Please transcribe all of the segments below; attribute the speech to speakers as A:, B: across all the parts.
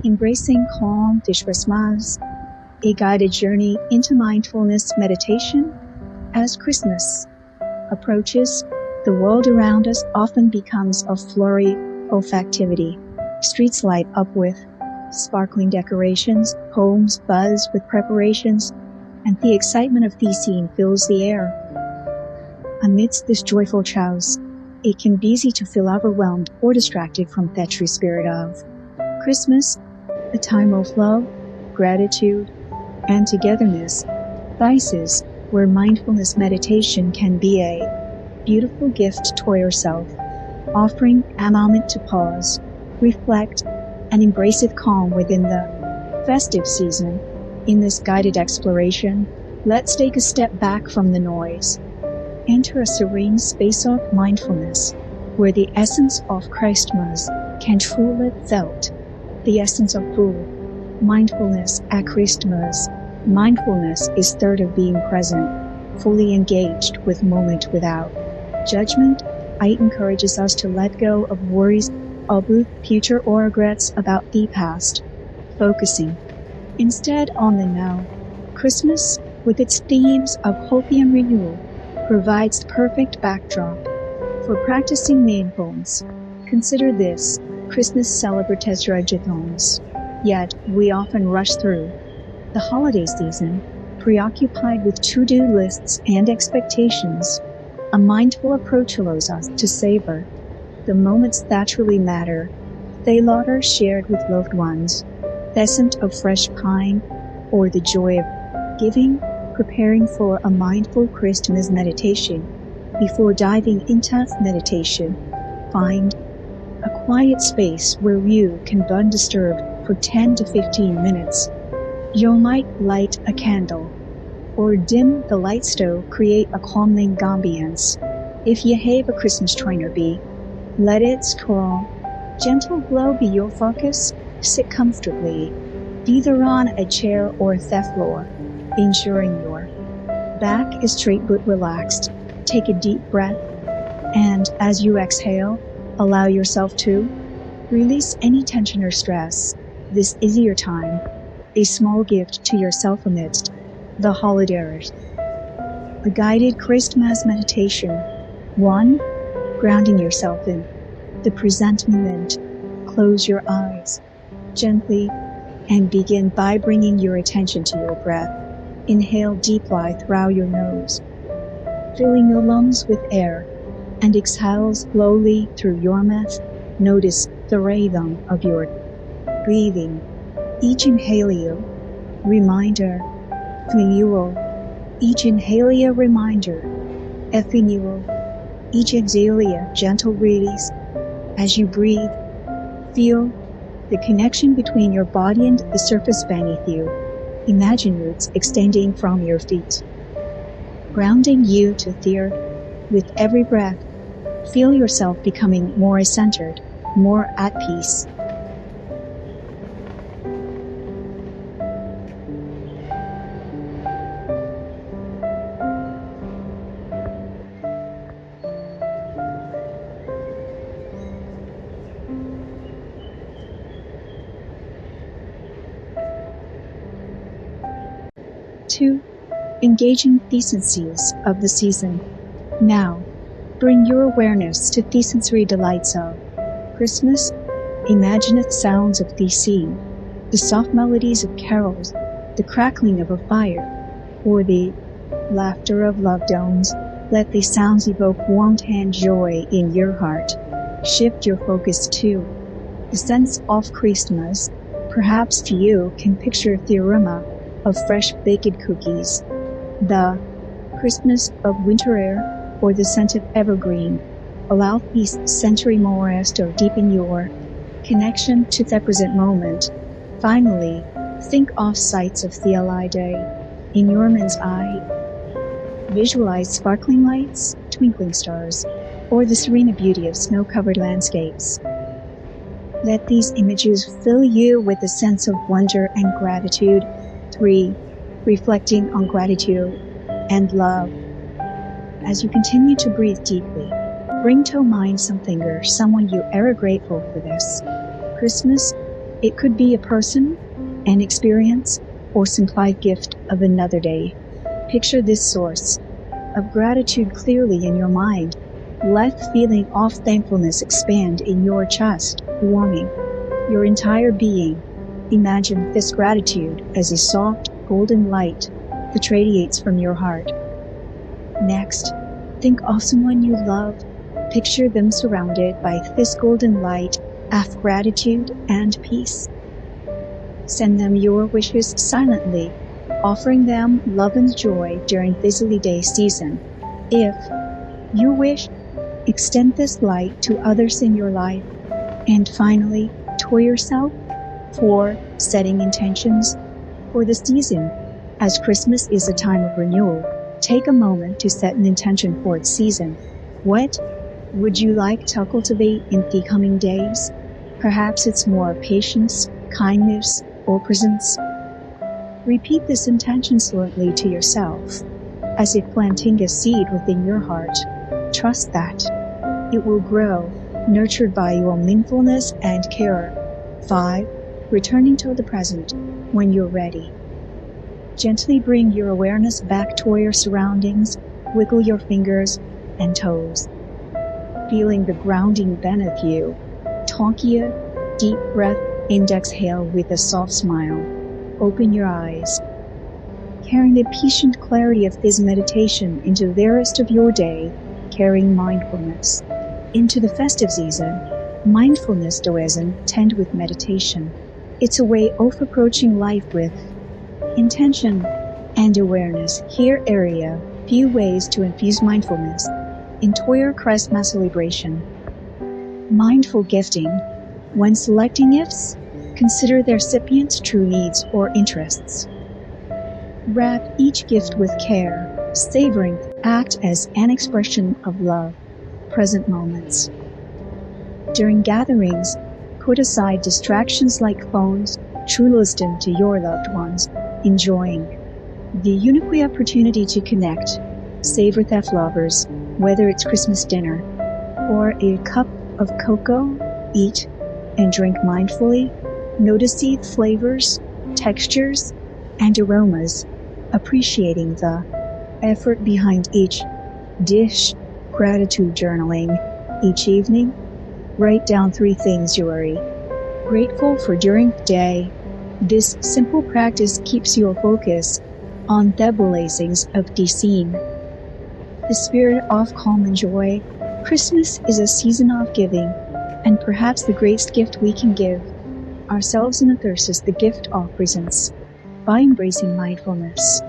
A: Embracing calm de Christmas, a guided journey into mindfulness meditation. As Christmas approaches, the world around us often becomes a flurry of activity. Streets light up with sparkling decorations, homes buzz with preparations, and the excitement of the scene fills the air. Amidst this joyful chaos, it can be easy to feel overwhelmed or distracted from that true spirit of Christmas, a time of love, gratitude, and togetherness. Places where mindfulness meditation can be a beautiful gift to yourself, offering a moment to pause, reflect, and embrace it calm within the festive season. In this guided exploration, let's take a step back from the noise. Enter a serene space of mindfulness, where the essence of Christmas can truly be felt. The essence of full mindfulness at Christmas. Mindfulness is third of being present, fully engaged with moment without judgment. It encourages us to let go of worries of the future or regrets about the past, focusing instead on the now. Christmas, with its themes of hope and renewal, provides the perfect backdrop for practicing mindfulness. Consider this: Christmas celebratory. Yet, we often rush through the holiday season, preoccupied with to-do lists and expectations. A mindful approach allows us to savor the moments that truly matter. The laughter shared with loved ones, the scent of fresh pine, or the joy of giving. Preparing for a mindful Christmas meditation. Before diving into meditation, find a quiet space where you can be undisturbed for 10 to 15 minutes. You might light a candle or dim the light stove, create a calming ambience. If you have a Christmas tree nearby, let its cool, gentle glow be your focus. Sit comfortably, either on a chair or the floor, ensuring your back is straight but relaxed. Take a deep breath, and as you exhale, allow yourself to release any tension or stress. This is your time, a small gift to yourself amidst the holidays. A guided Christmas meditation. 1. Grounding yourself in the present moment. Close your eyes gently and begin by bringing your attention to your breath. Inhale deeply through your nose, filling your lungs with air, and exhale slowly through your mouth. Notice the rhythm of your breathing. Each inhale, reminder, renewal. Each inhale, reminder, renewal. Each exhale, gentle release. As you breathe, feel the connection between your body and the surface beneath you. Imagine roots extending from your feet, grounding you to the earth. With every breath, feel yourself becoming more centered, more at peace. Two, engaging the senses of the season. Now, bring your awareness to the sensory delights of Christmas. Imagine the sounds of the scene, the soft melodies of carols, the crackling of a fire, or the laughter of loved ones. Let the sounds evoke warmth and joy in your heart. Shift your focus to the sense of Christmas. Perhaps you can picture the aroma of fresh baked cookies, the crispness of winter air, or the scent of evergreen. Allow these sensory moments to deepen your connection to the present moment. Finally, think of sights of the holiday in your mind's eye. Visualize sparkling lights, twinkling stars, or the serene beauty of snow-covered landscapes. Let these images fill you with a sense of wonder and gratitude. 3. Reflecting on gratitude and love. As you continue to breathe deeply, bring to mind something or someone you are grateful for this Christmas. It could be a person, an experience, or simplified gift of another day. Picture this source of gratitude clearly in your mind. Let the feeling of thankfulness expand in your chest, warming your entire being. Imagine this gratitude as a soft, golden light that radiates from your heart. Next, think of someone you love. Picture them surrounded by this golden light of gratitude and peace. Send them your wishes silently, offering them love and joy during this holiday season. If you wish, extend this light to others in your life. And finally, to yourself for setting intentions for the season. As Christmas is a time of renewal, take a moment to set an intention for its season. What would you like to cultivate in the coming days? Perhaps it's more patience, kindness, or presence. Repeat this intention slowly to yourself, as if planting a seed within your heart. Trust that it will grow, nurtured by your mindfulness and care. 5. Returning to the present when you're ready. Gently bring your awareness back to your surroundings. Wiggle your fingers and toes, feeling the grounding beneath you. Take a deep breath, exhale with a soft smile. Open your eyes, carrying the patient clarity of this meditation into the rest of your day, carrying mindfulness into the festive season. Mindfulness doesn't tend with meditation. It's a way of approaching life with intention and awareness. Here area few ways to infuse mindfulness into your Christmas celebration. Mindful gifting. When selecting gifts, consider their recipient's true needs or interests. Wrap each gift with care, savoring the act as an expression of love. Present moments. During gatherings, put aside distractions like phones. Truly listen to your loved ones, enjoying the unique opportunity to connect. Savor that lovers, whether it's Christmas dinner or a cup of cocoa. Eat and drink mindfully. Notice the flavors, textures, and aromas, appreciating the effort behind each dish. Gratitude journaling. Each evening, write down 3 things you are grateful for during the day. This simple practice keeps your focus on the blessings of the scene. The spirit of calm and joy. Christmas is a season of giving, and perhaps the greatest gift we can give ourselves and others is the gift of presence. By embracing mindfulness,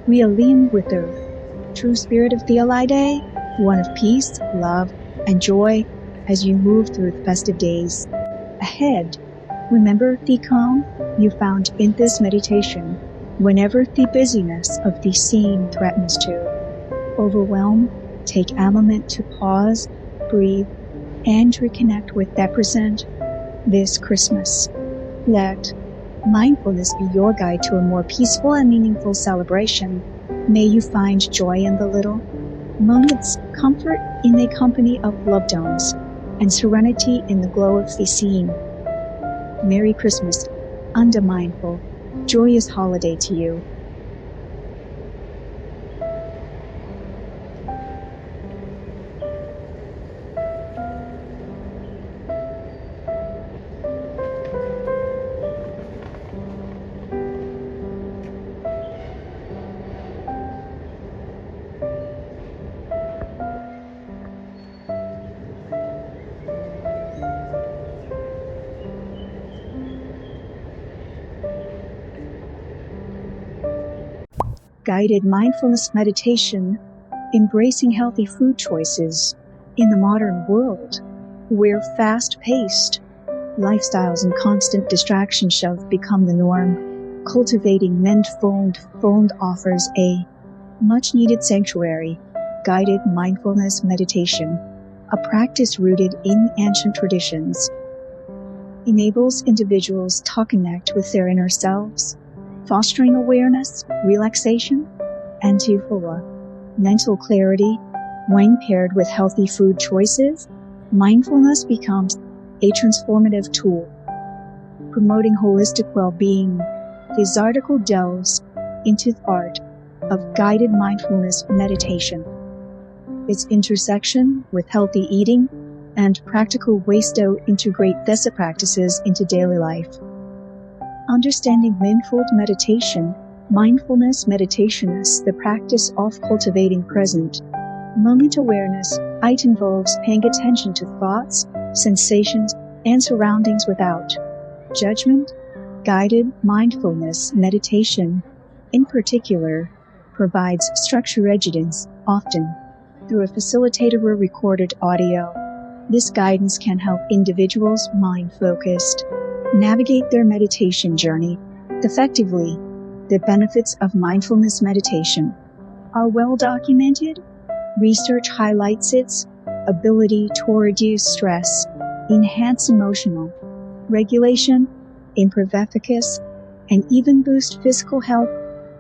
A: we align with the true spirit of the holiday, one of peace, love, and joy as you move through the festive days ahead. Remember the calm you found in this meditation whenever the busyness of the scene threatens to overwhelm. Take a moment to pause, breathe, and reconnect with that present this Christmas. Let mindfulness be your guide to a more peaceful and meaningful celebration. May you find joy in the little moments, comfort in the company of loved ones, and serenity in the glow of the scene. Merry Christmas, and a mindful, joyous holiday to you. Guided mindfulness meditation, embracing healthy food choices in the modern world, where fast-paced lifestyles and constant distractions have become the norm. Cultivating mindfulness offers a much-needed sanctuary. Guided mindfulness meditation, a practice rooted in ancient traditions, enables individuals to connect with their inner selves, fostering awareness, relaxation, and full mental clarity. When paired with healthy food choices, mindfulness becomes a transformative tool. promoting holistic well-being. This article delves into the art of guided mindfulness meditation, its intersection with healthy eating, and practical ways to integrate these practices into daily life. Understanding mindfulness meditation is the practice of cultivating present moment awareness. It involves paying attention to thoughts, sensations, and surroundings without judgment. Guided mindfulness meditation, in particular, provides structured guidance, often through a facilitator or recorded audio. This guidance can help individuals, mind-focused, navigate their meditation journey effectively. The benefits of mindfulness meditation are well documented. Research highlights its ability to reduce stress, enhance emotional regulation, improve efficacy, and even boost physical health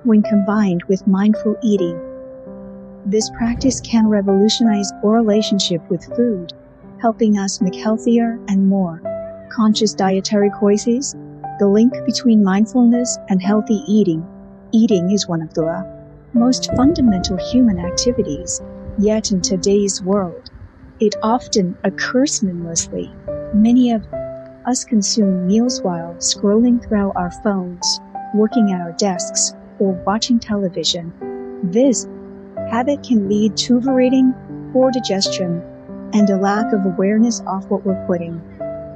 A: when combined with mindful eating. This practice can revolutionize our relationship with food, helping us make healthier and more conscious dietary choices. The link between mindfulness and healthy eating. Eating is one of the most fundamental human activities, yet in today's world, it often occurs mindlessly. Many of us consume meals while scrolling through our phones, working at our desks, or watching television. This habit can lead to overeating, poor digestion, and a lack of awareness of what we're putting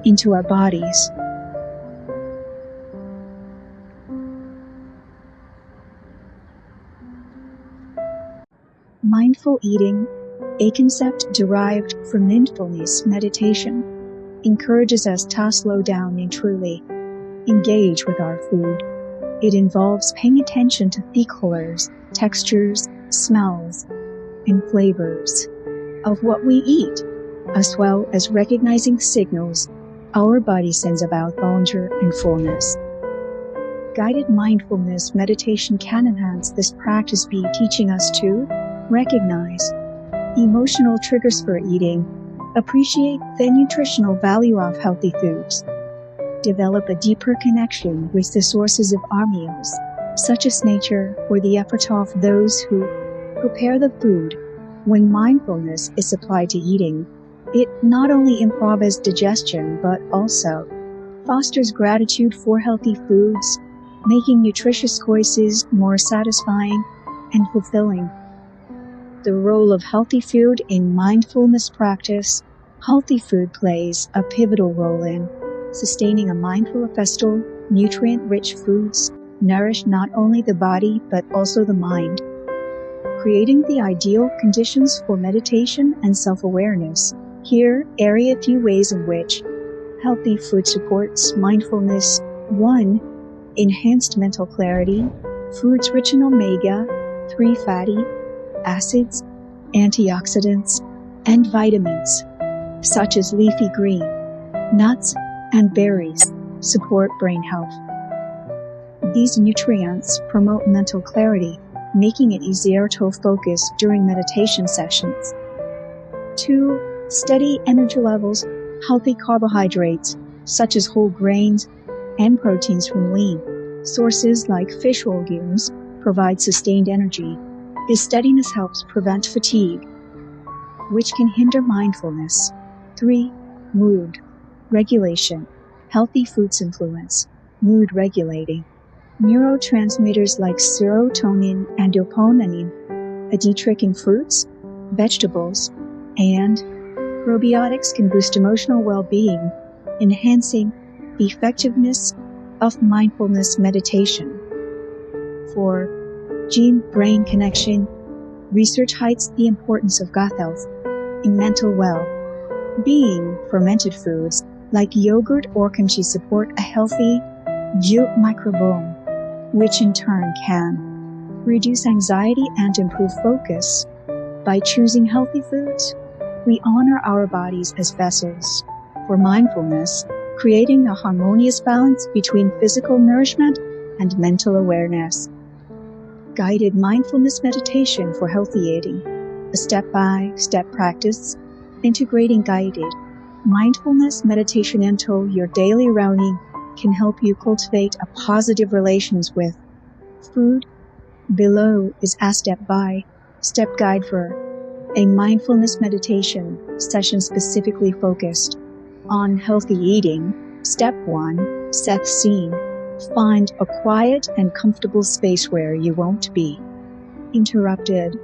A: into our bodies. Mindful eating, a concept derived from mindfulness meditation, encourages us to slow down and truly engage with our food. It involves paying attention to the colors, textures, smells, and flavors of what we eat, as well as recognizing signals our body sends about hunger and fullness. Guided mindfulness meditation can enhance this practice by teaching us to recognize emotional triggers for eating, appreciate the nutritional value of healthy foods, develop a deeper connection with the sources of our meals, such as nature or the effort of those who prepare the food. When mindfulness is applied to eating, it not only improves digestion but also fosters gratitude for healthy foods, making nutritious choices more satisfying and fulfilling. The role of healthy food in mindfulness practice. Healthy food plays a pivotal role in sustaining a mindful lifestyle. Nutrient-rich foods nourish not only the body but also the mind, creating the ideal conditions for meditation and self-awareness. Here are a few ways in which healthy food supports mindfulness. 1. Enhanced mental clarity. Foods rich in omega-3 fatty acids, antioxidants, and vitamins, such as leafy green, nuts, and berries, support brain health. These nutrients promote mental clarity, making it easier to focus during meditation sessions. 2. Steady energy levels. Healthy carbohydrates, such as whole grains and proteins from lean sources like fish or legumes, provide sustained energy. This steadiness helps prevent fatigue, which can hinder mindfulness. 3. Mood regulation. Healthy foods influence mood regulating. Neurotransmitters like serotonin and dopamine, a dietrich in fruits, vegetables, and probiotics can boost emotional well-being, enhancing the effectiveness of mindfulness meditation. 4. Gene-brain connection. Research highlights the importance of gut health in mental well-being. Fermented foods like yogurt or kimchi support a healthy gut microbiome, which in turn can reduce anxiety and improve focus. By choosing healthy foods, we honor our bodies as vessels for mindfulness, creating a harmonious balance between physical nourishment and mental awareness. Guided mindfulness meditation for healthy eating, a step-by-step practice integrating guided mindfulness meditation into your daily routine can help you cultivate a positive relations with food. Below is a step guide for a mindfulness meditation session specifically focused on healthy eating. Step 1. Set the scene. Find a quiet and comfortable space where you won't be interrupted.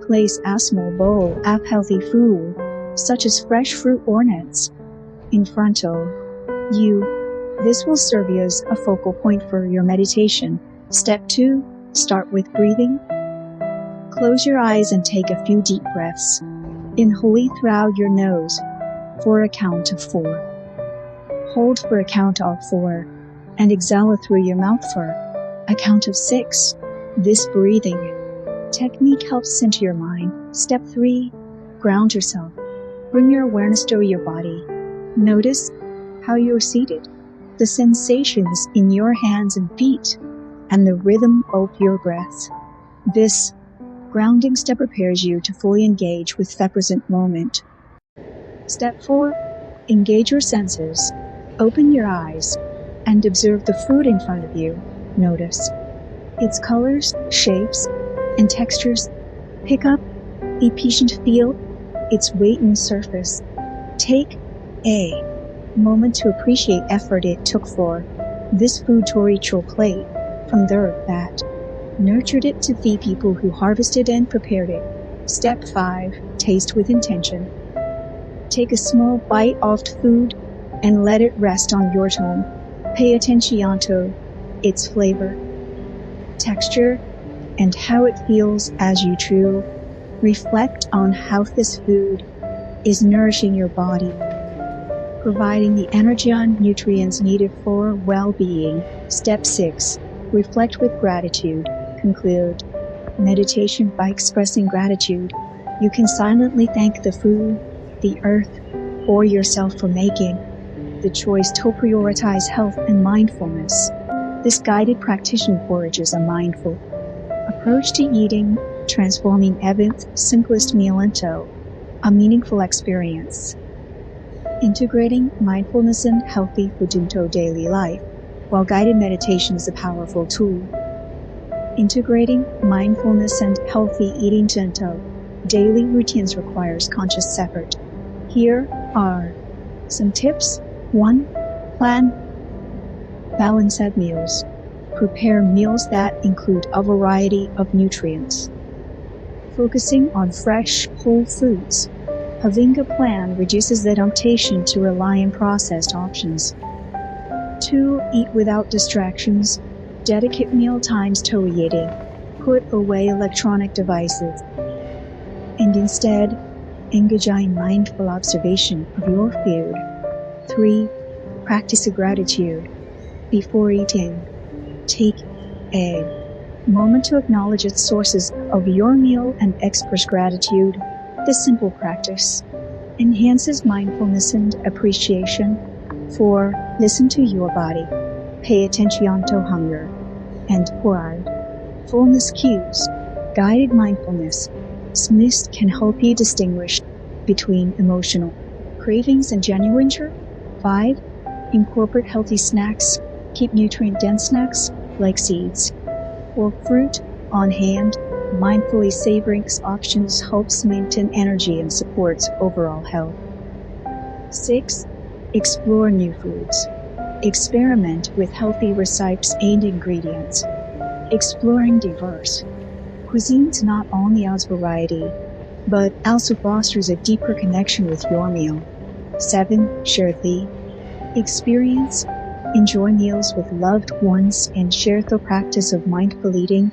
A: Place a small bowl of healthy food, such as fresh fruit or nuts, in front of you. This will serve you as a focal point for your meditation. Step 2. Start with breathing. Close your eyes and take a few deep breaths. Inhale through your nose for a count of 4. Hold for a count of 4, and exhale through your mouth for a count of 6. This breathing technique helps center your mind. Step 3. Ground yourself. Bring your awareness to your body. Notice how you're seated, the sensations in your hands and feet, and the rhythm of your breath. This grounding step prepares you to fully engage with the present moment. Step 4. Engage your senses. Open your eyes and observe the food in front of you. Notice its colors, shapes, and textures. Pick up a patient feel, its weight and surface. Take a moment to appreciate effort it took for this food to reach your plate from the earth that nurtured it to feed people who harvested and prepared it. Step 5. Taste with intention. Take a small bite of food and let it rest on your tongue. Pay attention to its flavor, texture, and how it feels as you chew. Reflect on how this food is nourishing your body, providing the energy and nutrients needed for well-being. Step 6. Reflect with gratitude. Conclude meditation by expressing gratitude. You can silently thank the food, the earth, or yourself for making the choice to prioritize health and mindfulness. This guided practice encourages a mindful approach to eating, transforming Evan's simplest meal into a meaningful experience. Integrating mindfulness and healthy food into daily life, while guided meditation is a powerful tool. Integrating mindfulness and healthy eating into daily routines requires conscious effort. Here are some tips. 1. Plan balanced meals. Prepare meals that include a variety of nutrients, focusing on fresh, whole foods. Having a plan reduces the temptation to rely on processed options. 2. Eat without distractions. Dedicate meal times to eating. Put away electronic devices, and instead engage in mindful observation of your food. 3. Practice gratitude. Before eating, take a moment to acknowledge the sources of your meal and express gratitude. This simple practice enhances mindfulness and appreciation. 4. Listen to your body. Pay attention to hunger and fullness cues. Guided mindfulness Smith can help you distinguish between emotional cravings and genuine hunger. 5. Incorporate healthy snacks. Keep nutrient-dense snacks like seeds or fruit on hand. Mindfully savoring options helps maintain energy and supports overall health. 6. Explore new foods. Experiment with healthy recipes and ingredients. Exploring diverse cuisines not only adds variety, but also fosters a deeper connection with your meal. 7. Share the experience. Enjoy meals with loved ones and share the practice of mindful eating.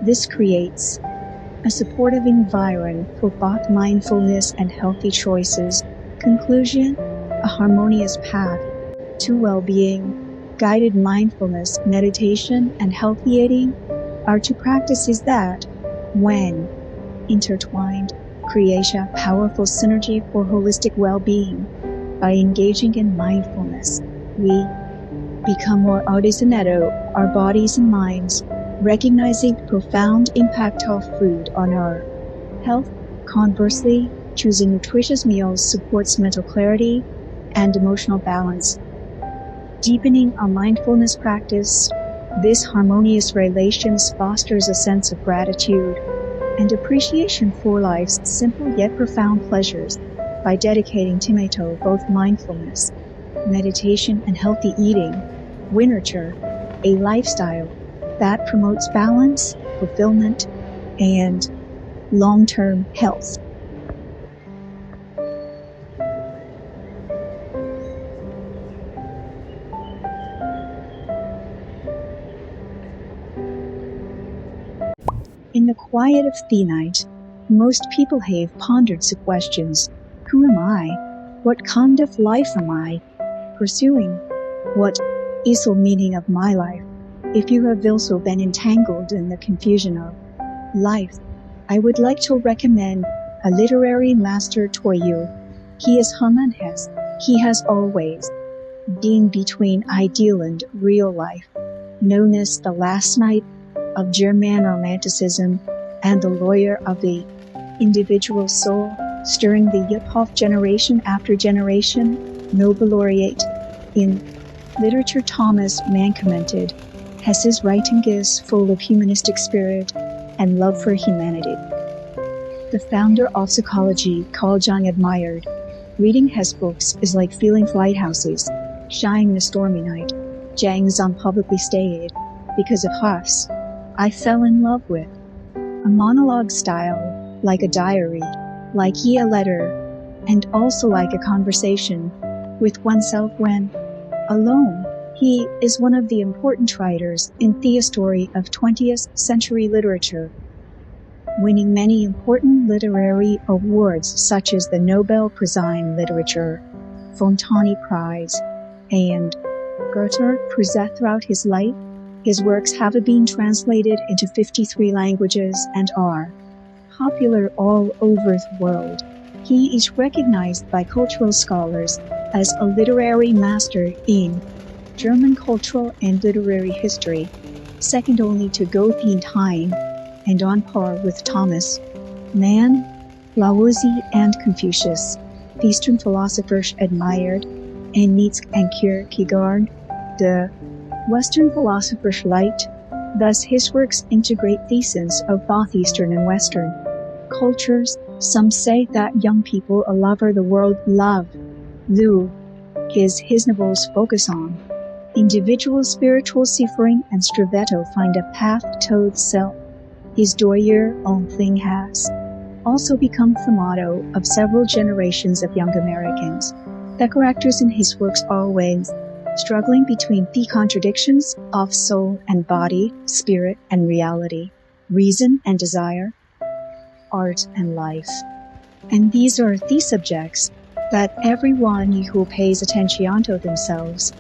A: This creates a supportive environment for both mindfulness and healthy choices. Conclusion: a harmonious path to well-being. Guided mindfulness, meditation, and healthy eating are two practices that, when intertwined, create a powerful synergy for holistic well-being. By engaging in mindfulness, we become more aware of our bodies and minds, recognizing the profound impact of food on our health. Conversely, choosing nutritious meals supports mental clarity and emotional balance. Deepening a mindfulness practice, this harmonious relations fosters a sense of gratitude and appreciation for life's simple yet profound pleasures by dedicating Timito both mindfulness, meditation, and healthy eating, we nurture a lifestyle that promotes balance, fulfillment, and long-term health. In the quiet of the night, most people have pondered the questions: who am I? What kind of life am I pursuing? What is the meaning of my life? If you have also been entangled in the confusion of life, I would like to recommend a literary master to you. He is Hamanhes. He has always been between ideal and real life, known as the last knight of German Romanticism and the lawyer of the individual soul, stirring the Yuphoff generation after generation. Nobel laureate in literature Thomas Mann commented, as his writing is full of humanistic spirit and love for humanity. The founder of psychology, Carl Jung, admired, reading his books is like feeling lighthouses shine in a stormy night. Jang Zhang publicly stated, because of Huss, I fell in love with a monologue style, like a diary, like a letter, and also like a conversation with oneself when alone. He is one of the important writers in the story of 20th century literature, winning many important literary awards such as the Nobel Prize in Literature, Fontani Prize, and Goethe Prize. Throughout his life, his works have been translated into 53 languages and are popular all over the world. He is recognized by cultural scholars as a literary master in German cultural and literary history, second only to Goethe in time, and on par with Thomas Mann, Laozi, and Confucius. The Eastern philosophers admired, and Nietzsche and Kierkegaard, the Western philosophers liked. Thus his works integrate theses of both Eastern and Western cultures. Some say that young people a lover the world love. Lu, his novels focus on individual spiritual suffering, and Stravetto find a path toward self. His do your own thing has also become the motto of several generations of young Americans. The characters in his works are always struggling between the contradictions of soul and body, spirit and reality, reason and desire, art and life. And these are the subjects that everyone who pays attention to themselves,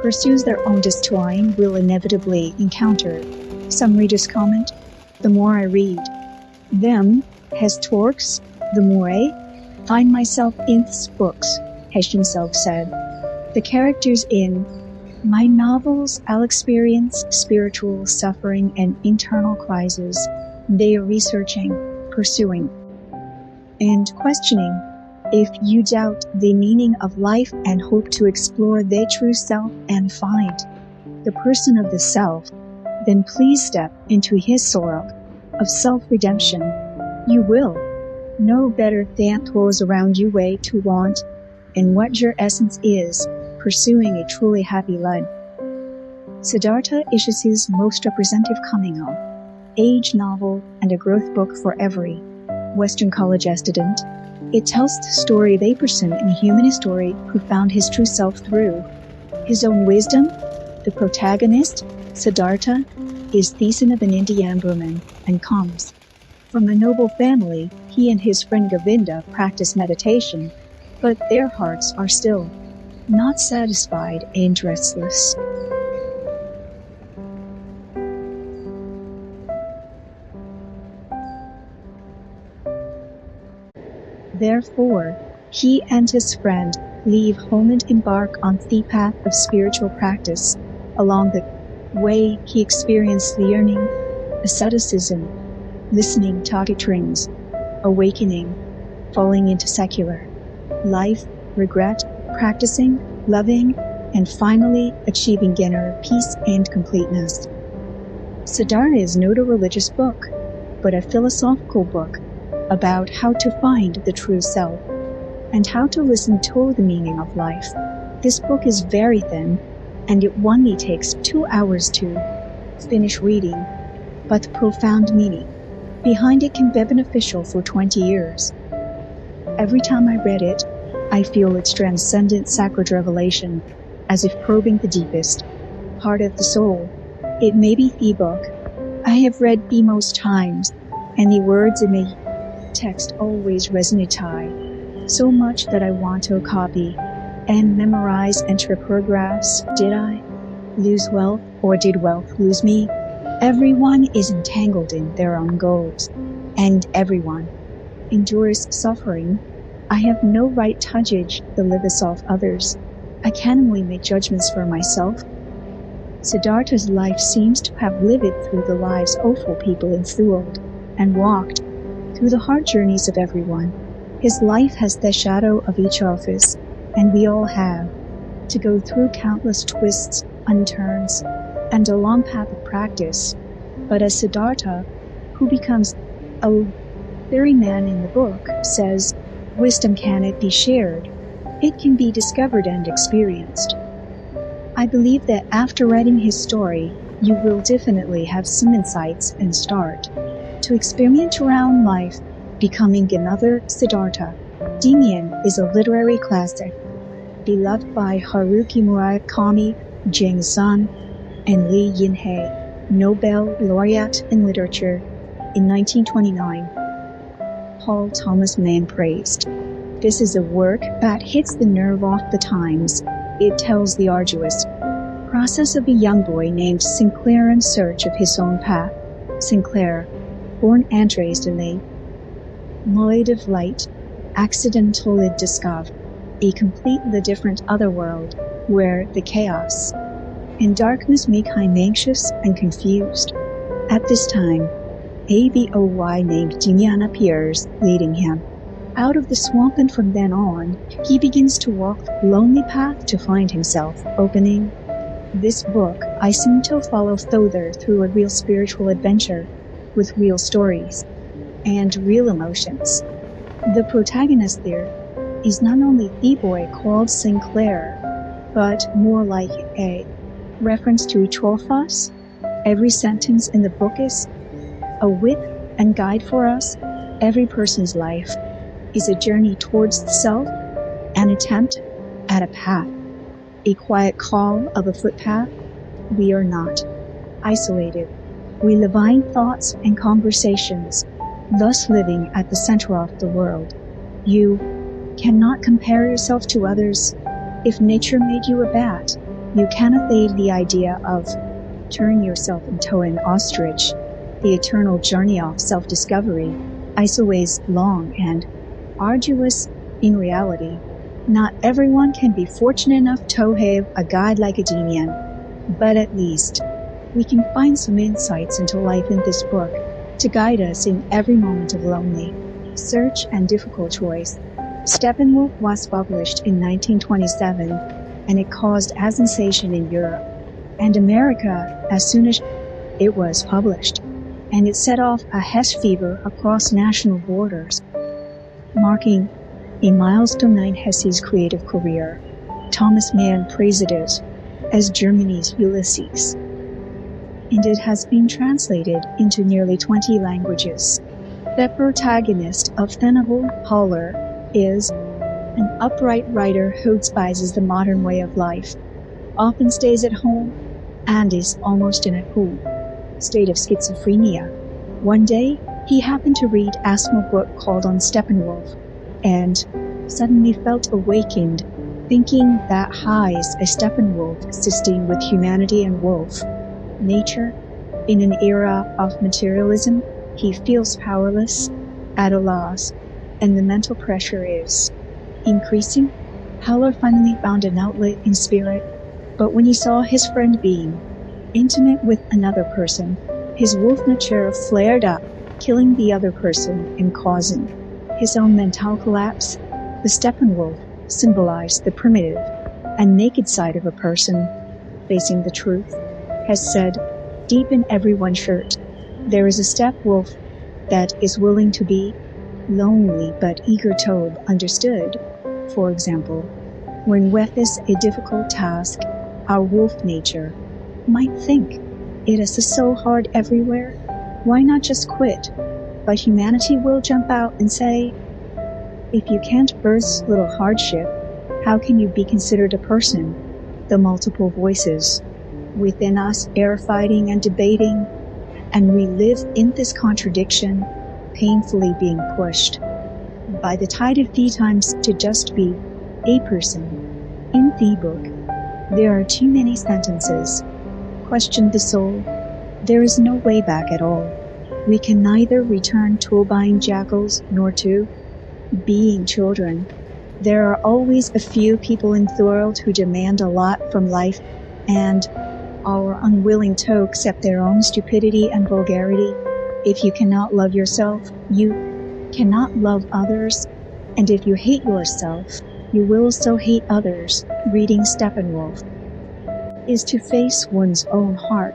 A: pursues their own destroying, will inevitably encounter. Some readers comment, the more I read them, has Torques, the more I find myself in these books, has himself said. The characters in my novels all experience spiritual suffering and internal crises. They are researching, pursuing, and questioning. If you doubt the meaning of life and hope to explore their true self and find the person of the self, then please step into his sorrow of self-redemption. You will know better than those around you way to want and what your essence is, pursuing a truly happy life. Siddhartha is his most representative coming-of-age novel and a growth book for every Western college student. It tells the story of a person in human story who found his true self through his own wisdom. The protagonist, Siddhartha, is the son of an Indian Brahmin and comes from a noble family. He and his friend Govinda practice meditation, but their hearts are still not satisfied and restless. Therefore, he and his friend leave home and embark on the path of spiritual practice. Along the way, he experienced learning, asceticism, listening to doctrines, awakening, falling into secular life, regret, practicing, loving, and finally achieving inner peace and completeness. Siddhartha is not a religious book, but a philosophical book about how to find the true self and how to listen to the meaning of life. This book is very thin, and it only takes 2 hours to finish reading, but the profound meaning behind it can be beneficial for 20 years. Every time I read it, I feel its transcendent sacred revelation, as if probing the deepest part of the soul. It may be the book I have read the most times, and the words in the text always resonate high, so much that I want to copy and memorize entire paragraphs. Did I lose wealth, or did wealth lose me? Everyone is entangled in their own goals, and everyone endures suffering. I have no right to judge the lives of others. I can only make judgments for myself. Siddhartha's life seems to have lived through the lives of awful people enthralled and walked through the hard journeys of everyone. His life has the shadow of each of us, and we all have to go through countless twists and turns and a long path of practice. But as Siddhartha, who becomes a very man in the book, says, wisdom cannot be shared. It can be discovered and experienced. I believe that after reading his story, you will definitely have some insights and start to experiment around life, becoming another Siddhartha. Demian is a literary classic, beloved by Haruki Murakami, Jing Sun, and Li Yinhei, Nobel laureate in literature in 1929. Paul Thomas Mann praised. This is a work that hits the nerve of the times. It tells the arduous process of a young boy named Sinclair in search of his own path. Sinclair, born and raised in a void of light, accidentally discovered a completely different otherworld where the chaos and darkness make him anxious and confused. At this time, a boy named Demian appears, leading him out of the swamp, and from then on, he begins to walk the lonely path to find himself. Opening this book, I seem to follow Thothar through a real spiritual adventure with real stories and real emotions. The protagonist there is not only the boy called Sinclair, but more like a reference to each of us. Every sentence in the book is a whip and guide for us. Every person's life is a journey towards the self, an attempt at a path, a quiet call of a footpath. We are not isolated. We live in thoughts and conversations, thus living at the center of the world. You cannot compare yourself to others. If nature made you a bat, you cannot leave the idea of turning yourself into an ostrich. The eternal journey of self-discovery is always long and arduous in reality. Not everyone can be fortunate enough to have a guide like a Demian, but at least we can find some insights into life in this book to guide us in every moment of lonely search and difficult choice. Steppenwolf was published in 1927, and it caused a sensation in Europe and America as soon as it was published, and it set off a Hess fever across national borders, marking a milestone in Hesse's creative career. Thomas Mann praised it as Germany's Ulysses, and it has been translated into nearly 20 languages. The protagonist of Thanavel Haller is an upright writer who despises the modern way of life, often stays at home, and is almost in a cool state of schizophrenia. One day, he happened to read a small book called On Steppenwolf, and suddenly felt awakened, thinking that highs a Steppenwolf existing with humanity and wolf nature. In an era of materialism, he feels powerless, at a loss, and the mental pressure is increasing. Haller finally found an outlet in spirit, but when he saw his friend being intimate with another person, his wolf nature flared up, killing the other person and causing his own mental collapse. The Steppenwolf symbolized the primitive and naked side of a person, facing the truth, has said, deep in everyone's shirt, there is a step wolf that is willing to be lonely but eager to be understood. For example, when with is a difficult task, our wolf nature might think, it is so hard everywhere, why not just quit? But humanity will jump out and say, if you can't burst little hardship, how can you be considered a person? The multiple voices within us are fighting and debating, and we live in this contradiction, painfully being pushed by the tide of the times to just be a person. In the book, there are too many sentences. Question the soul. There is no way back at all. We can neither return to buying jackals nor to being children. There are always a few people in the world who demand a lot from life and are unwilling to accept their own stupidity and vulgarity. If you cannot love yourself, you cannot love others. And if you hate yourself, you will also hate others. Reading Steppenwolf is to face one's own heart.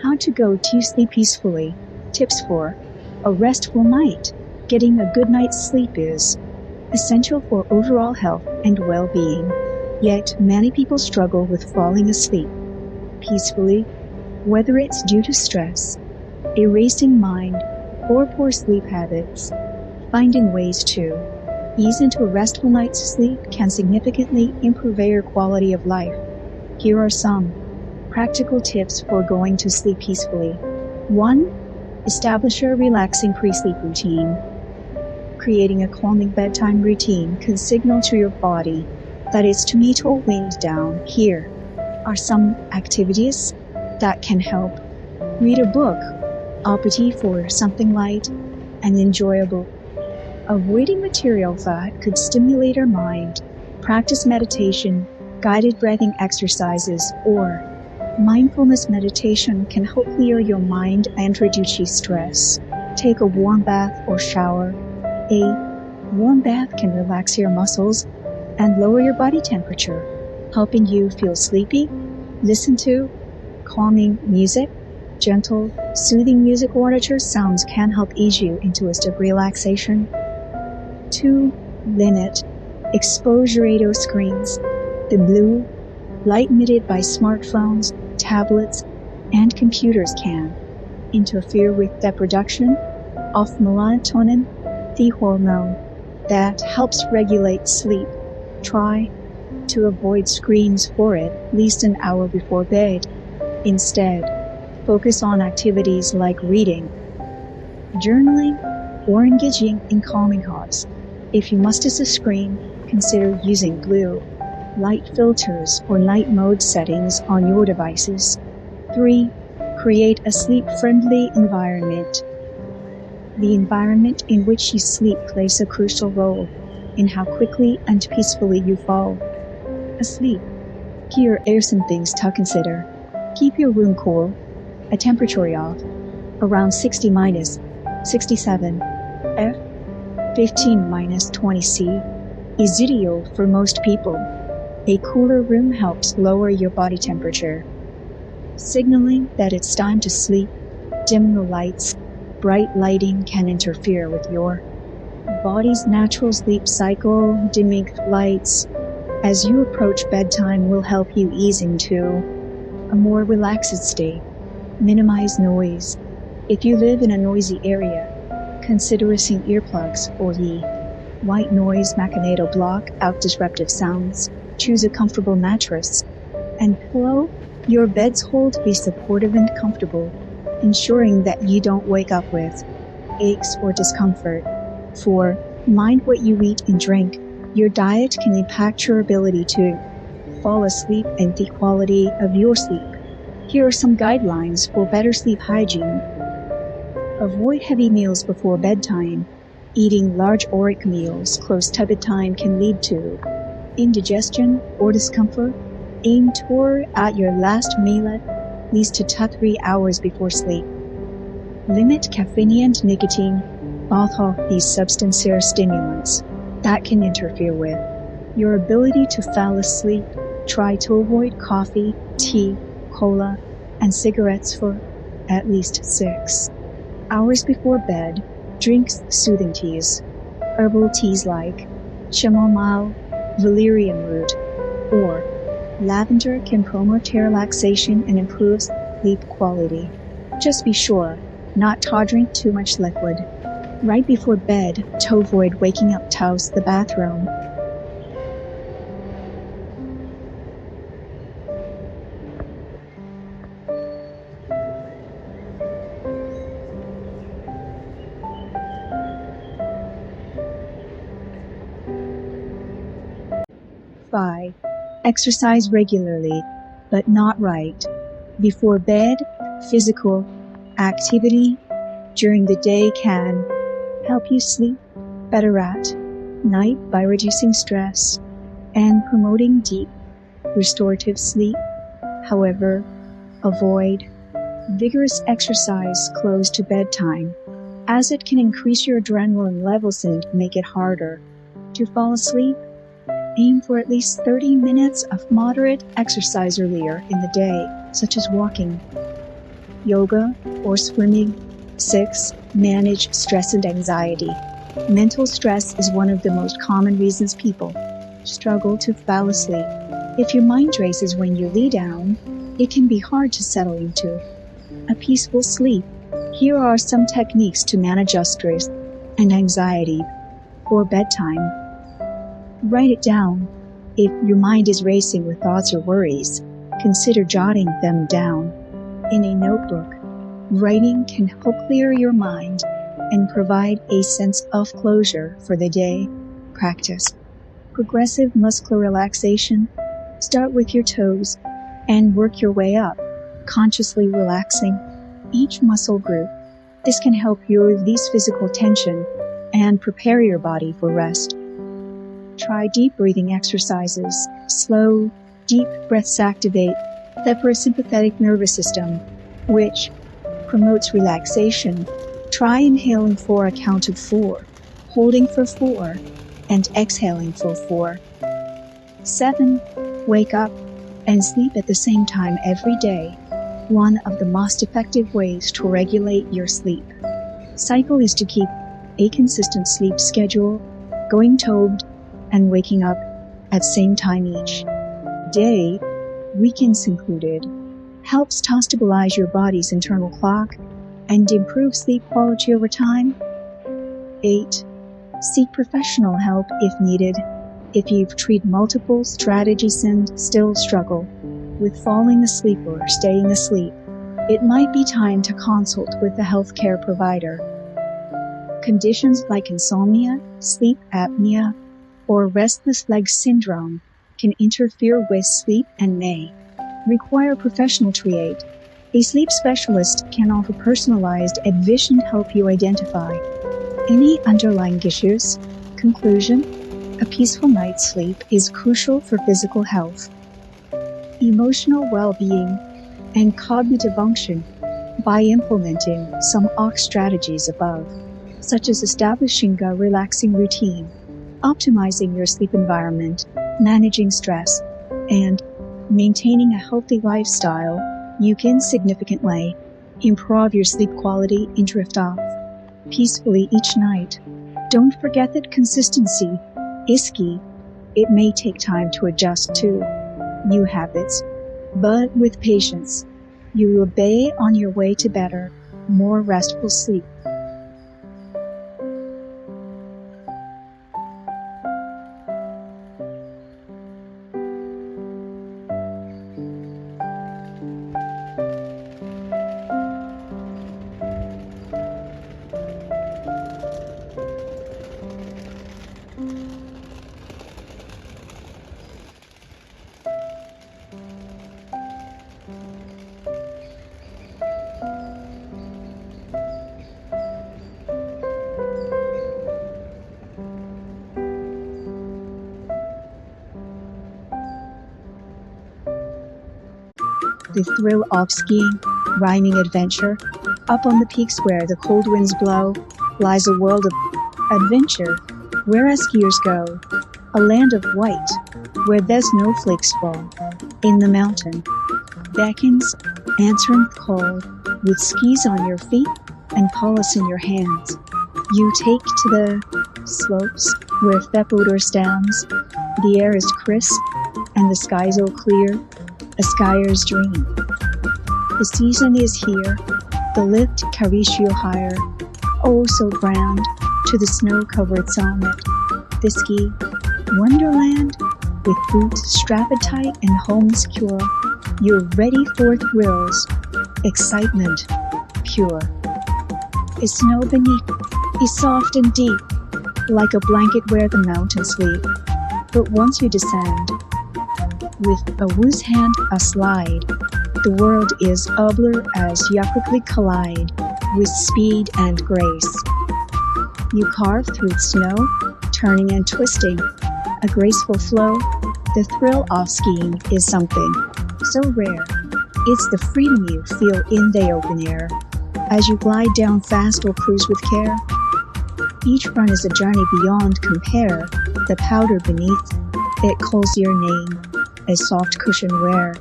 A: How to go to sleep peacefully. Tips for a restful night. Getting a good night's sleep is essential for overall health and well-being. Yet many people struggle with falling asleep peacefully, whether it's due to stress, a racing mind, or poor sleep habits. Finding ways to ease into a restful night's sleep can significantly improve your quality of life. Here are some practical tips for going to sleep peacefully. 1. Establish a relaxing pre-sleep routine. Creating a calming bedtime routine can signal to your body that it's time to wind down. Here are some activities that can help. Read a book, opting for something light and enjoyable. Avoiding material that could stimulate our mind. Practice meditation, guided breathing exercises, or mindfulness meditation can help clear your mind and reduce stress. Take a warm bath or shower. A warm bath can relax your muscles and lower your body temperature, helping you feel sleepy. Listen to calming music. Gentle, soothing music or nature sounds can help ease you into a state of relaxation. 2. Limit exposure to screens. The blue light emitted by smartphones, tablets, and computers can interfere with the production of melatonin, the hormone that helps regulate sleep. Try to avoid screens for at least an hour before bed. Instead, focus on activities like reading, journaling, or engaging in calming hobbies. If you must use a screen, consider using blue light filters or night mode settings on your devices. 3. Create a sleep-friendly environment. The environment in which you sleep plays a crucial role in how quickly and peacefully you fall asleep. Here are some things to consider. Keep your room cool, a temperature of around 60-67 F 15-20 C is ideal for most people. A cooler room helps lower your body temperature, signaling that it's time to sleep. Dim the lights. Bright lighting can interfere with your Body's natural sleep cycle, dimming lights, as you approach bedtime will help you ease into a more relaxed state. Minimize noise. If you live in a noisy area, consider using earplugs or the white noise machine to block out disruptive sounds. Choose a comfortable mattress and pillow. Your bed's hold to be supportive and comfortable, ensuring that you don't wake up with aches or discomfort. 4. Mind what you eat and drink. Your diet can impact your ability to fall asleep and the quality of your sleep. Here are some guidelines for better sleep hygiene. Avoid heavy meals before bedtime. Eating large caloric meals close to bedtime can lead to indigestion or discomfort. Aim toward at your last meal at least 2 to 3 hours before sleep. Limit caffeine and nicotine, both of these substances are stimulants that can interfere with your ability to fall asleep. Try to avoid coffee, tea, cola, and cigarettes for at least 6 hours before bed. Drink soothing teas, herbal teas like chamomile, valerian root, or lavender can promote relaxation and improve sleep quality. Just be sure not to drink too much liquid right before bed to avoid waking up to use the bathroom. Five, exercise regularly, but not right before bed. Physical activity during the day can help you sleep better at night by reducing stress and promoting deep, restorative sleep. However, avoid vigorous exercise close to bedtime, as it can increase your adrenaline levels and make it harder to fall asleep. Aim for at least 30 minutes of moderate exercise earlier in the day, such as walking, yoga, or swimming. 6. Manage stress and anxiety. Mental stress is one of the most common reasons people struggle to fall asleep. If your mind races when you lay down, it can be hard to settle into a peaceful sleep. Here are some techniques to manage your stress and anxiety for bedtime. Write it down. If your mind is racing with thoughts or worries, consider jotting them down in a notebook. Writing can help clear your mind and provide a sense of closure for the day. Practice progressive muscular relaxation. Start with your toes and work your way up, consciously relaxing each muscle group. This can help you release physical tension and prepare your body for rest. Try deep breathing exercises. Slow, deep breaths activate the parasympathetic nervous system, which promotes relaxation. Try inhaling for a count of 4, holding for 4, and exhaling for 4. 7. Wake up and sleep at the same time every day. One of the most effective ways to regulate your sleep cycle is to keep a consistent sleep schedule, going to bed and waking up at same time each day, weekends included, helps to stabilize your body's internal clock and improve sleep quality over time. 8. Seek professional help if needed. If you've tried multiple strategies and still struggle with falling asleep or staying asleep, it might be time to consult with a healthcare provider. Conditions like insomnia, sleep apnea, or restless leg syndrome can interfere with sleep and may require professional treatment. A sleep specialist can offer personalized advice and help you identify any underlying issues. Conclusion: a peaceful night's sleep is crucial for physical health, emotional well-being, and cognitive function. By implementing some strategies above, such as establishing a relaxing routine, optimizing your sleep environment, managing stress, and maintaining a healthy lifestyle, you can significantly improve your sleep quality and drift off peacefully each night. Don't forget that consistency is key. It may take time to adjust to new habits, but with patience, you will be on your way to better, more restful sleep. The thrill of skiing, rhyming adventure. Up on the peaks where the cold winds blow, lies a world of adventure, where skiers go. A land of white, where their snowflakes fall. In the mountain, beckons, answering the call, with skis on your feet and polis in your hands. You take to the slopes where thick odor stands. The air is crisp and the skies all clear. A skier's dream. The season is here, the lift carries you higher, oh so grand, to the snow-covered summit. The ski wonderland, with boots strapped tight and home secure. You're ready for thrills, excitement pure. The snow beneath is soft and deep, like a blanket where the mountains sleep. But once you descend, with a whose hand a slide, the world is a blur as you quickly collide with speed and grace. You carve through the snow, turning and twisting, a graceful flow. The thrill of skiing is something so rare. It's the freedom you feel in the open air. As you glide down fast or cruise with care, each run is a journey beyond compare. The powder beneath, it calls your name, a soft cushion wear.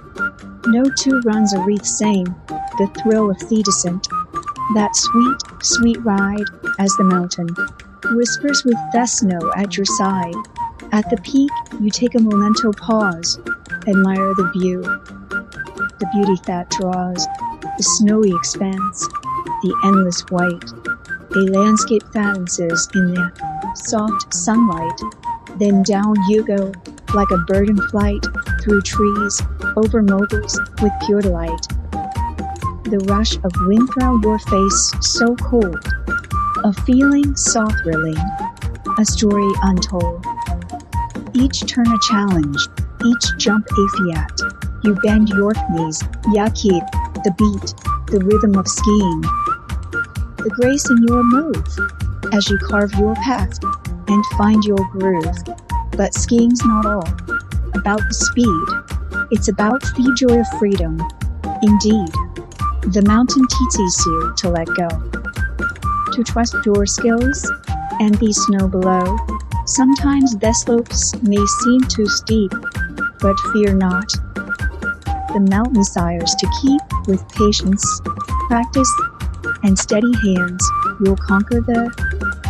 A: No two runs are the same, the thrill of the descent, that sweet, sweet ride as the mountain whispers with the snow at your side. At the peak, you take a memento pause, admire the view, the beauty that draws, the snowy expanse, the endless white, a landscape fancies in the soft sunlight. Then down you go, like a bird in flight, through trees, over moguls, with pure delight. The rush of wind through your face so cold, a feeling so thrilling, a story untold. Each turn a challenge, each jump a fiat. You bend your knees, ya keep the beat, the rhythm of skiing. The grace in your move, as you carve your path and find your groove. But skiing's not all about the speed. It's about the joy of freedom. Indeed, the mountain teaches you to let go, to trust your skills and the snow below. Sometimes the slopes may seem too steep, but fear not. The mountain desires to keep with patience, practice, and steady hands. You'll conquer the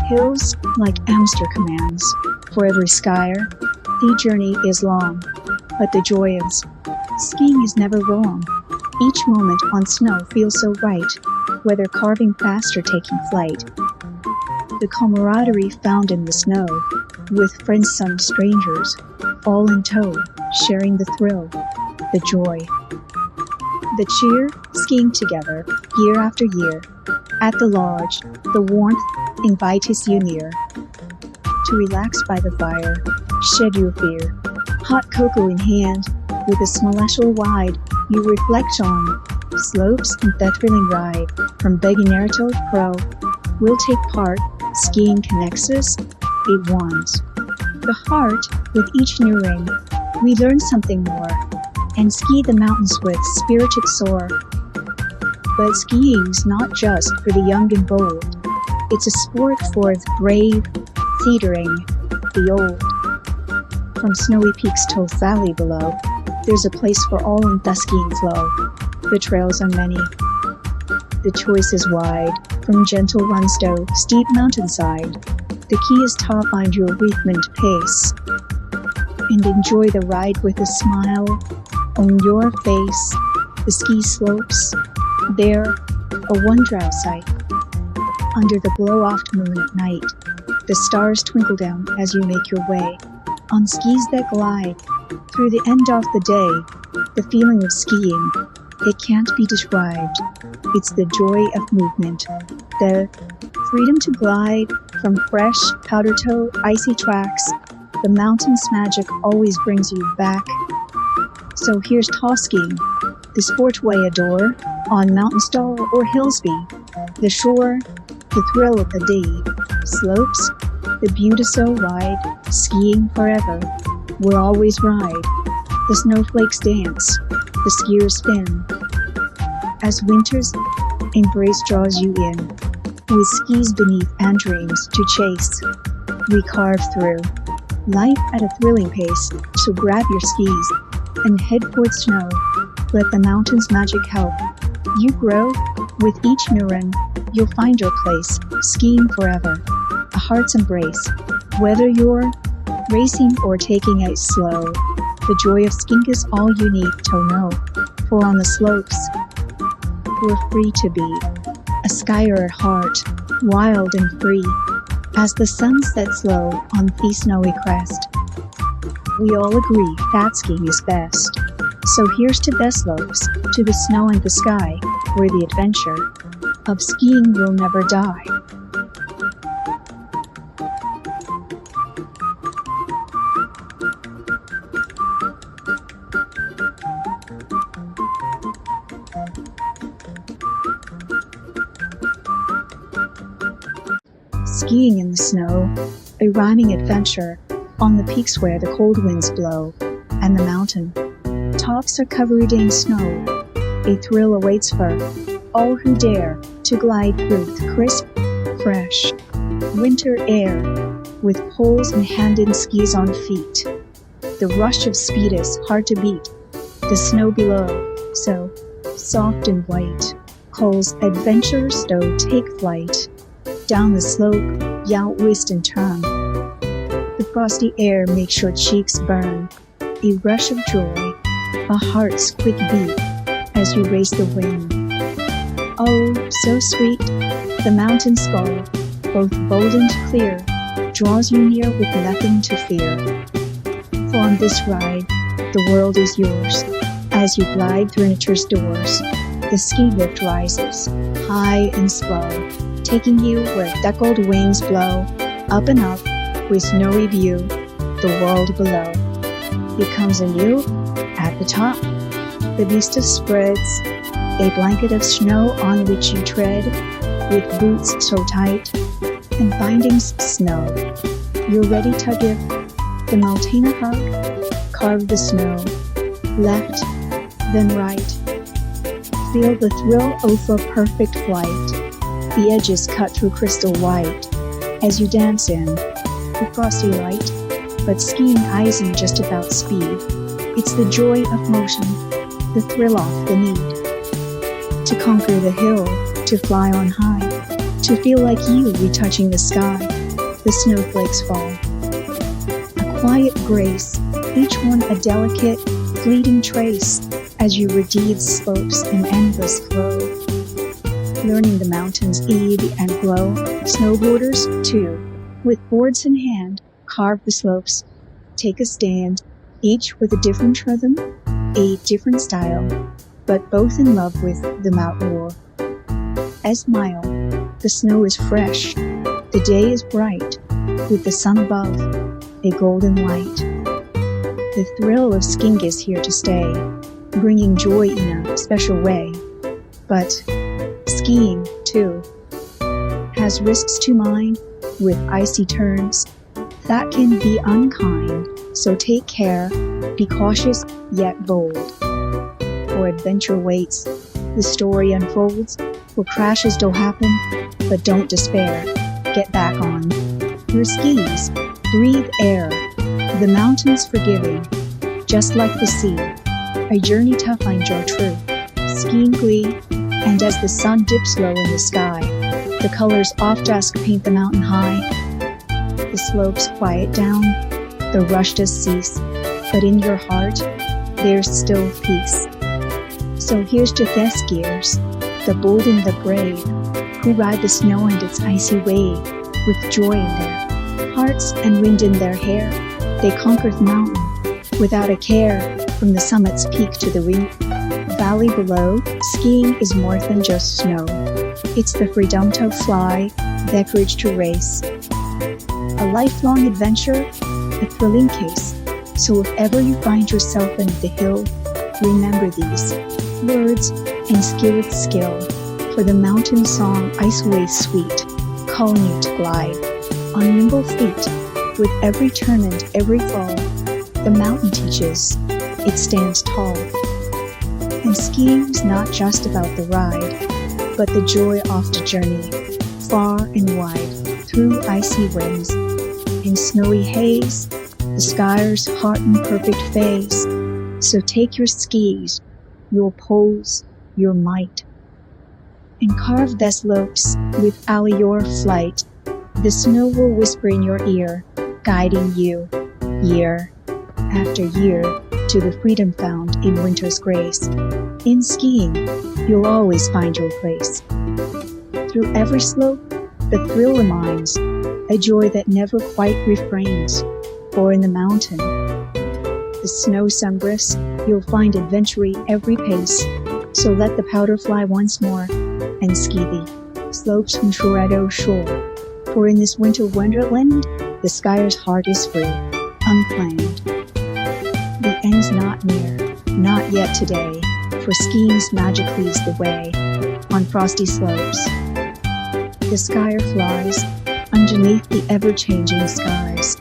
A: hills like Amster commands. For every skier, the journey is long, but the joy is skiing is never wrong. Each moment on snow feels so right, whether carving fast or taking flight. The camaraderie found in the snow, with friends, some strangers, all in tow, sharing the thrill, the joy, the cheer, skiing together, year after year. At the lodge, the warmth invites you near, to relax by the fire, shed your fear. Hot cocoa in hand, with a celestial wide, you reflect on slopes and that thrilling ride. From beginner to pro, we'll take part. Skiing connects us, it wands the heart. With each new ring, we learn something more, and ski the mountains with spirited soar. But skiing's not just for the young and bold. It's a sport for the brave, teetering, the old. From snowy peaks to valley below, there's a place for all in the skiing flow. The trails are many, the choice is wide, from gentle runs to steep mountainside. The key is to find your rhythmed pace and enjoy the ride with a smile on your face. The ski slopes, they're a wondrous sight. Under the blow-off moon at night, the stars twinkle down as you make your way on skis that glide through the end of the day. The feeling of skiing, it can't be described. It's the joy of movement, the freedom to glide from fresh, powder-toe, icy tracks. The mountain's magic always brings you back. So here's tall skiing, the sport we adore, on Mountain Stall or Hillsby. The shore, the thrill of the day. Slopes, the beauty so wide. Skiing forever, we'll always ride. The snowflakes dance, the skiers spin. As winter's embrace draws you in, with skis beneath and dreams to chase, we carve through life at a thrilling pace. So grab your skis and head towards snow. Let the mountain's magic help you grow. With each new run, you'll find your place. Skiing forever, a heart's embrace. Whether you're racing or taking it slow, the joy of skiing is all you need to know. For on the slopes, we're free to be a skier at heart, wild and free. As the sun sets low on the snowy crest, we all agree that skiing is best. So here's to the slopes, to the snow and the sky, where the adventure of skiing will never die. Skiing in the snow, a rhyming adventure on the peaks where the cold winds blow, and the mountain tops are covered in snow. A thrill awaits for all who dare to glide through the crisp, fresh winter air with poles in hand and skis on feet. The rush of speed is hard to beat. The snow below, so soft and white, calls adventurers to take flight. Down the slope, you twist and turn. The frosty air makes your cheeks burn. A rush of joy, a heart's quick beat as you race the wind. Oh, so sweet, the mountain skull, both bold and clear, draws you near with nothing to fear. For on this ride, the world is yours. As you glide through nature's doors, the ski lift rises, high and slow, taking you where deckled wings blow, up and up, with snowy view, the world below becomes anew. At the top, the vista spreads, a blanket of snow on which you tread, with boots so tight and bindings snow. You're ready to give the mountain a hug, carve the snow, left, then right. Feel the thrill of a perfect flight. The edges cut through crystal white as you dance in the frosty light. But skiing isn't just about speed. It's the joy of motion, the thrill of the need to conquer the hill, to fly on high, to feel like you retouching the sky. The snowflakes fall, a quiet grace, each one a delicate, fleeting trace as you redeem slopes in endless flow. Learning the mountains ebb and glow, snowboarders, too, with boards in hand, carve the slopes, take a stand, each with a different rhythm, a different style, but both in love with the mountain roar. As smile, the snow is fresh, the day is bright, with the sun above, a golden light. The thrill of skiing is here to stay, bringing joy in a special way. But skiing, too, has risks to mind, with icy turns that can be unkind. So take care, be cautious yet bold. For adventure waits, the story unfolds, where crashes don't happen, but don't despair. Get back on your skis, breathe air, the mountains forgiving, just like the sea, a journey to find your truth. Skiing glee, and as the sun dips low in the sky, the colors off dusk paint the mountain high. The slopes quiet down, the rush does cease, but in your heart, there's still peace. So here's to the skiers, the bold and the brave, who ride the snow and its icy wave, with joy in their hearts and wind in their hair. They conquer the mountain, without a care, from the summit's peak to the valley below. Skiing is more than just snow. It's the freedom to fly, the courage to race. A lifelong adventure, a thrilling case. So if ever you find yourself in the hill, remember these words and skill with skill. For the mountain song ice waves sweet, calling you to glide on nimble feet. With every turn and every fall, the mountain teaches, it stands tall. And skiing's not just about the ride, but the joy of the journey, far and wide, through icy winds, in snowy haze, the skiers' heart in perfect phase. So take your skis, your poles, your might, and carve the slopes with all your flight. The snow will whisper in your ear, guiding you, year after year, to the freedom found in winter's grace. In skiing, you'll always find your place. Through every slope, the thrill reminds, a joy that never quite refrains. For in the mountain, the snow sunburst, you'll find adventure every pace. So let the powder fly once more, and ski the slopes from shore to shore. For in this winter wonderland, the skier's heart is free, unplanned. The end's not near, not yet today, for skiing's magic leads the way. On frosty slopes, the skier flies underneath the ever-changing skies.